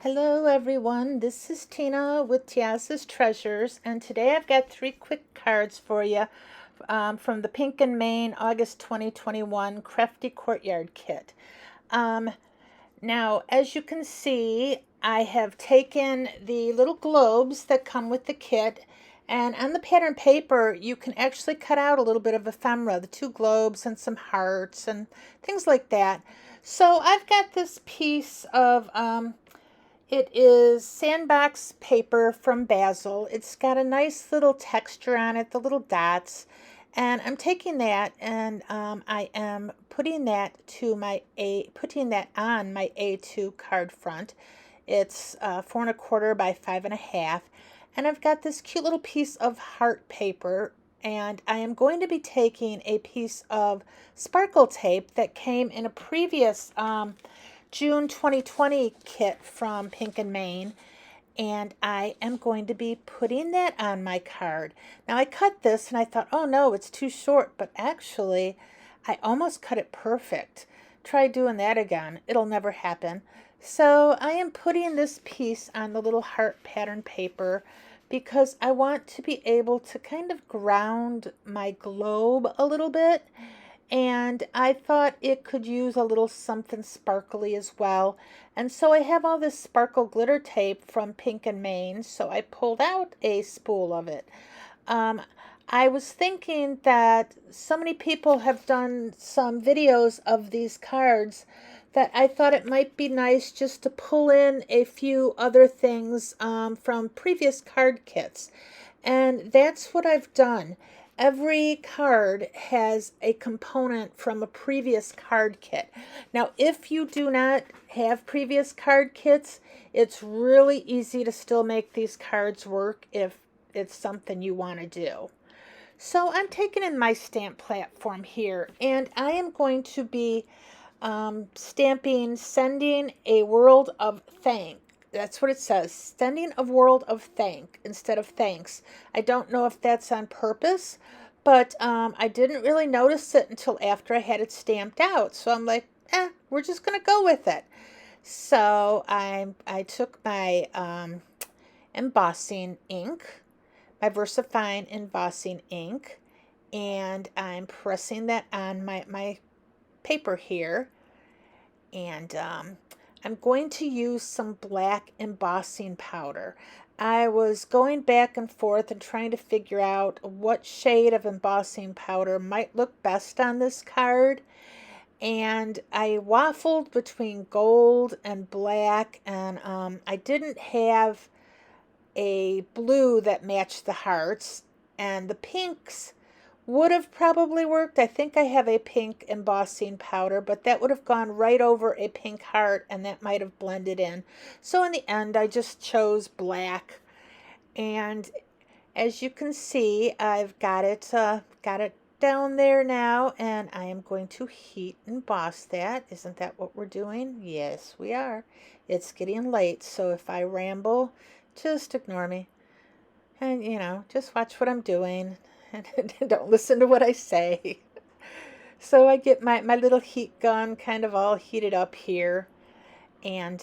Hello everyone, this is Tina with Tiasa's Treasures, and today I've got three quick cards for you from the Pink and Main August 2021 Crafty Courtyard kit. Um, Now, as you can see, I have taken the little globes that come with the kit, and on the pattern paper you can actually cut out a little bit of ephemera, the two globes and some hearts and things like that. So I've got this piece of it is sandbox paper from Basil. It's got a nice little texture on it, the little dots. And I'm taking that and I am putting that putting that on my A2 card front. It's 4 1/4 by 5 1/2. And I've got this cute little piece of heart paper, and I am going to be taking a piece of sparkle tape that came in a previous June 2020 kit from Pink and Main, and I am going to be putting that on my card. Now I cut this and I thought, oh no, it's too short, but actually I almost cut it perfect. Try doing that again. It'll never happen. So I am putting this piece on the little heart pattern paper because I want to be able to kind of ground my globe a little bit, and I thought it could use a little something sparkly as well. And so I have all this sparkle glitter tape from Pink and Main, so I pulled out a spool of it. Um, I was thinking that so many people have done some videos of these cards that I thought it might be nice just to pull in a few other things from previous card kits. And that's what I've done. Every card has a component from a previous card kit. Now, if you do not have previous card kits, it's really easy to still make these cards work if it's something you want to do. So I'm taking in my stamp platform here, and I am going to be stamping Sending a World of Thanks. That's what it says, Sending a World of Thank instead of Thanks. I don't know if that's on purpose, but I didn't really notice it until after I had it stamped out. So I'm like, we're just going to go with it. So I took my embossing ink, my VersaFine embossing ink, and I'm pressing that on my paper here. And I'm going to use some black embossing powder. I was going back and forth and trying to figure out what shade of embossing powder might look best on this card. And I waffled between gold and black, and I didn't have a blue that matched the hearts, and the pinks would have probably worked. I think I have a pink embossing powder, but that would have gone right over a pink heart and that might have blended in. So in the end, I just chose black. And as you can see, I've got it down there now, and I am going to heat emboss that. Isn't that what we're doing? Yes, we are. It's getting late, so if I ramble, just ignore me. And, just watch what I'm doing and don't listen to what I say. So I get my little heat gun kind of all heated up here, and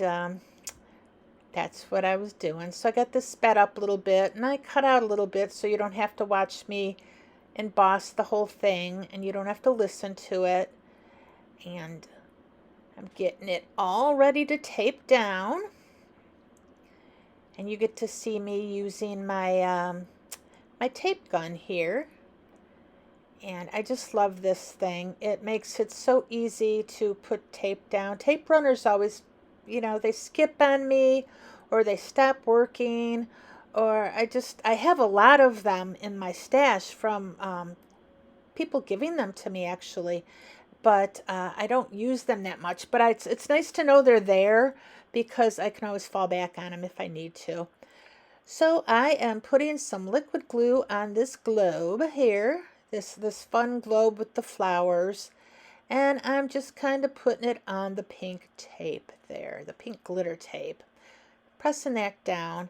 that's what I was doing. So I got this sped up a little bit, and I cut out a little bit so you don't have to watch me emboss the whole thing, and you don't have to listen to it. And I'm getting it all ready to tape down, and you get to see me using my my tape gun here. And I just love this thing. It makes it so easy to put tape down. Tape runners always, they skip on me, or they stop working, or I have a lot of them in my stash from people giving them to me actually, but I don't use them that much. But it's nice to know they're there because I can always fall back on them if I need to. So I am putting some liquid glue on this globe here, this fun globe with the flowers, and I'm just kind of putting it on the pink tape there, the pink glitter tape, pressing that down.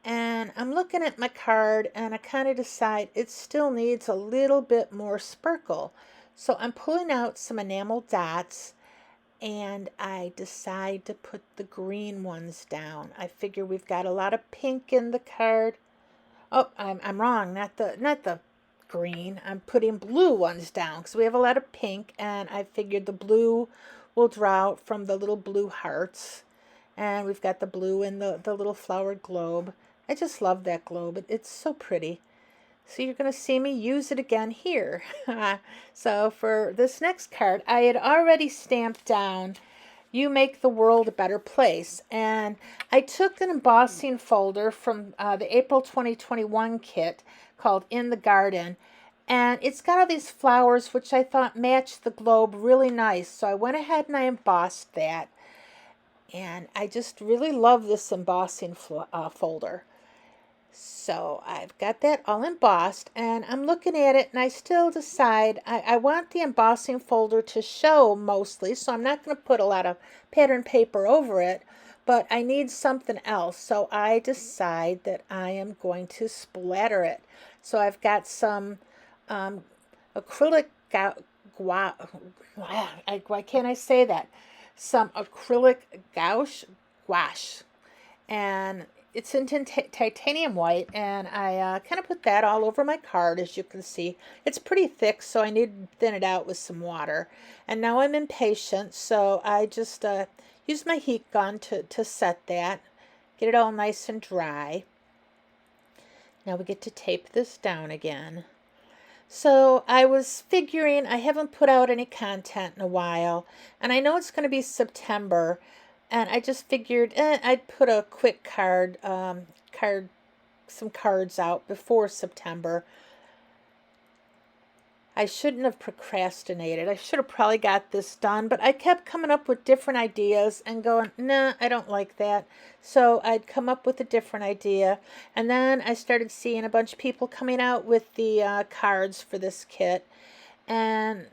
And I'm looking at my card, and I kind of decide it still needs a little bit more sparkle. So I'm pulling out some enamel dots, and I decide to put the green ones down. I figure we've got a lot of pink in the card. Oh, I'm wrong. Not the green. I'm putting blue ones down because we have a lot of pink, and I figured the blue will draw out from the little blue hearts. And we've got the blue in the little flowered globe. I just love that globe. It's so pretty. So you're going to see me use it again here. So for this next card, I had already stamped down "You Make the World a Better Place." And I took an embossing folder from the April 2021 kit called "In the Garden." And it's got all these flowers, which I thought matched the globe really nice. So I went ahead and I embossed that. And I just really love this embossing folder. So I've got that all embossed, and I'm looking at it, and I still decide I want the embossing folder to show mostly, so I'm not going to put a lot of pattern paper over it, but I need something else. So I decide that I am going to splatter it. So I've got some acrylic why can't I say that? Some acrylic gouache, and it's in titanium white, and I kind of put that all over my card. As you can see, it's pretty thick, so I need to thin it out with some water. And now I'm impatient, so I just use my heat gun to set that, get it all nice and dry. Now we get to tape this down again. So I was figuring, I haven't put out any content in a while, and I know it's going to be September, and I just figured I'd put a quick some cards out before September. I shouldn't have procrastinated. I should have probably got this done, but I kept coming up with different ideas and going, nah, I don't like that. So I'd come up with a different idea, and then I started seeing a bunch of people coming out with the cards for this kit, and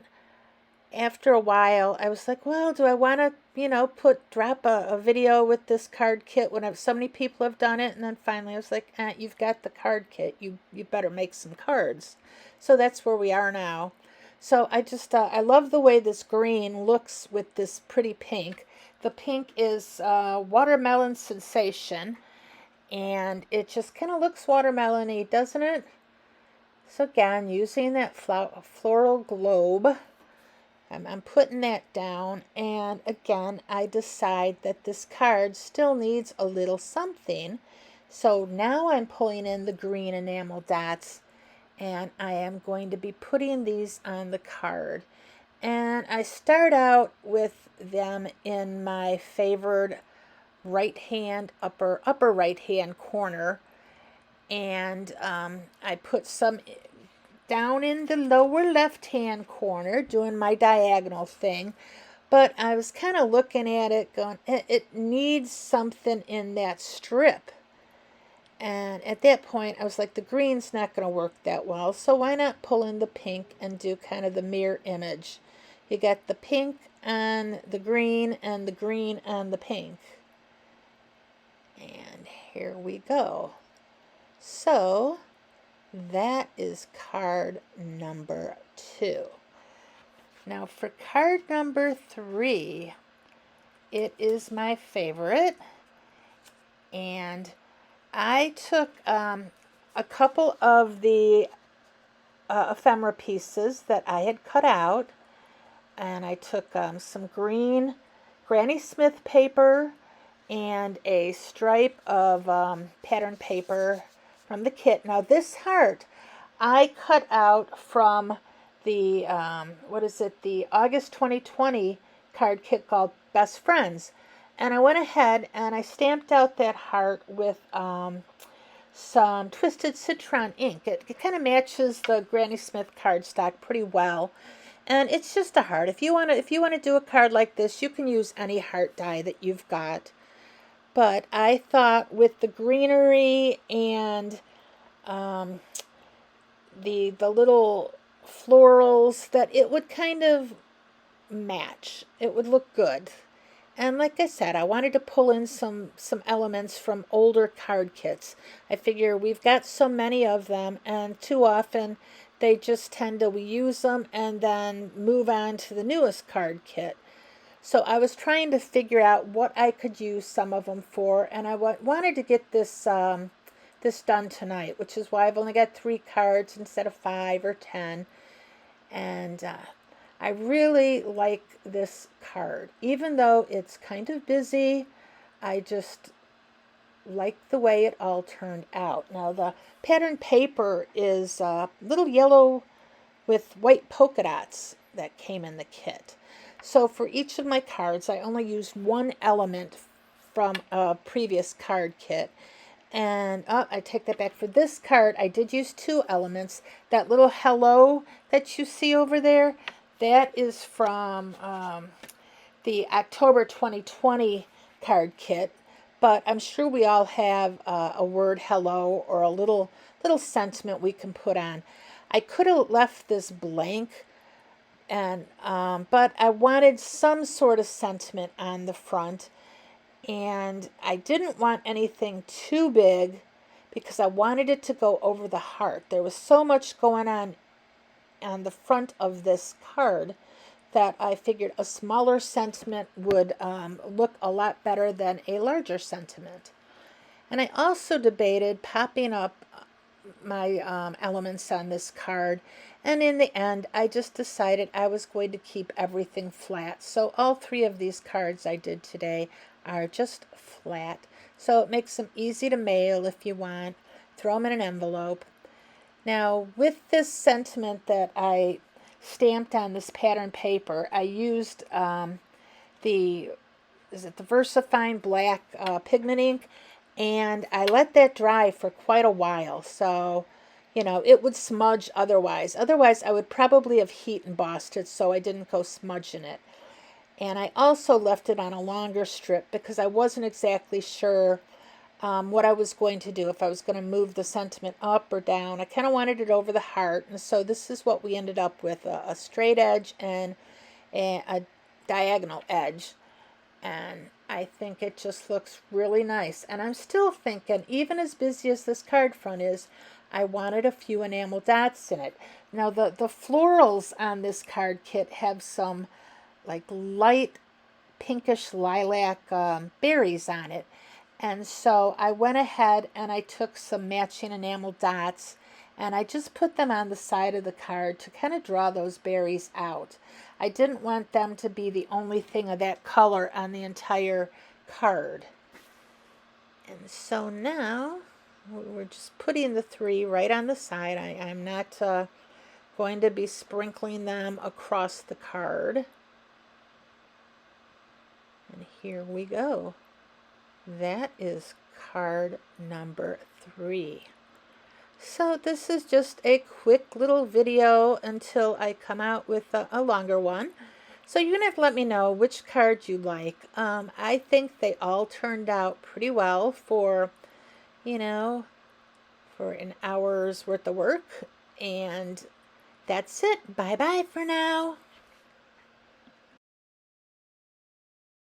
after a while, I was like, well, do I want to, drop a video with this card kit when so many people have done it? And then finally I was like, you've got the card kit. You better make some cards. So that's where we are now. So I just, I love the way this green looks with this pretty pink. The pink is Watermelon Sensation. And it just kind of looks watermelon-y, doesn't it? So again, using that floral globe, I'm putting that down, and again I decide that this card still needs a little something. So now I'm pulling in the green enamel dots, and I am going to be putting these on the card. And I start out with them in my favored right hand, upper right hand corner, and I put some down in the lower left hand corner doing my diagonal thing, but I was kind of looking at it going, it needs something in that strip. And at that point I was like, the green's not going to work that well, so why not pull in the pink and do kind of the mirror image. You got the pink on the green and the green on the pink, and here we go. So that is card number 2. Now for card number 3, it is my favorite, and I took a couple of the ephemera pieces that I had cut out, and I took some green Granny Smith paper and a stripe of pattern paper from the kit. Now this heart I cut out from the the August 2020 card kit called Best Friends, and I went ahead and I stamped out that heart with some Twisted Citron ink. It kind of matches the Granny Smith cardstock pretty well, and it's just a heart. If you want to do a card like this, you can use any heart die that you've got. But I thought with the greenery and the little florals that it would kind of match. It would look good. And like I said, I wanted to pull in some elements from older card kits. I figure we've got so many of them, and too often they just tend to, we use them and then move on to the newest card kit. So I was trying to figure out what I could use some of them for, and I wanted to get this this done tonight, which is why I've only got 3 cards instead of 5 or 10. And I really like this card. Even though it's kind of busy, I just like the way it all turned out. Now the pattern paper is little yellow with white polka dots that came in the kit. So for each of my cards, I only used 1 element from a previous card kit. And I take that back. For this card, I did use 2 elements. That little hello that you see over there, that is from the October 2020 card kit. But I'm sure we all have a word hello or a little sentiment we can put on. I could have left this blank, and but I wanted some sort of sentiment on the front, and I didn't want anything too big because I wanted it to go over the heart. There was so much going on the front of this card that I figured a smaller sentiment would look a lot better than a larger sentiment. And I also debated popping up my elements on this card, and in the end I just decided I was going to keep everything flat. So all 3 of these cards I did today are just flat, so it makes them easy to mail if you want. Throw them in an envelope. Now with this sentiment that I stamped on this pattern paper, I used the VersaFine black pigment ink, and I let that dry for quite a while. So, you know, it would smudge otherwise. Otherwise, I would probably have heat embossed it so I didn't go smudging it. And I also left it on a longer strip because I wasn't exactly sure what I was going to do, if I was going to move the sentiment up or down. I kind of wanted it over the heart, and so this is what we ended up with, a straight edge and a diagonal edge. And I think it just looks really nice. And I'm still thinking, even as busy as this card front is, I wanted a few enamel dots in it. Now the florals on this card kit have some like light pinkish lilac berries on it. And so I went ahead and I took some matching enamel dots and I just put them on the side of the card to kind of draw those berries out. I didn't want them to be the only thing of that color on the entire card. And so now we're just putting the 3 right on the side. I'm not going to be sprinkling them across the card. And here we go. That is card number 3. So this is just a quick little video until I come out with a longer one. So you're going to have to let me know which card you like. I think they all turned out pretty well for, you know, for an hour's worth of work. And that's it. Bye-bye for now.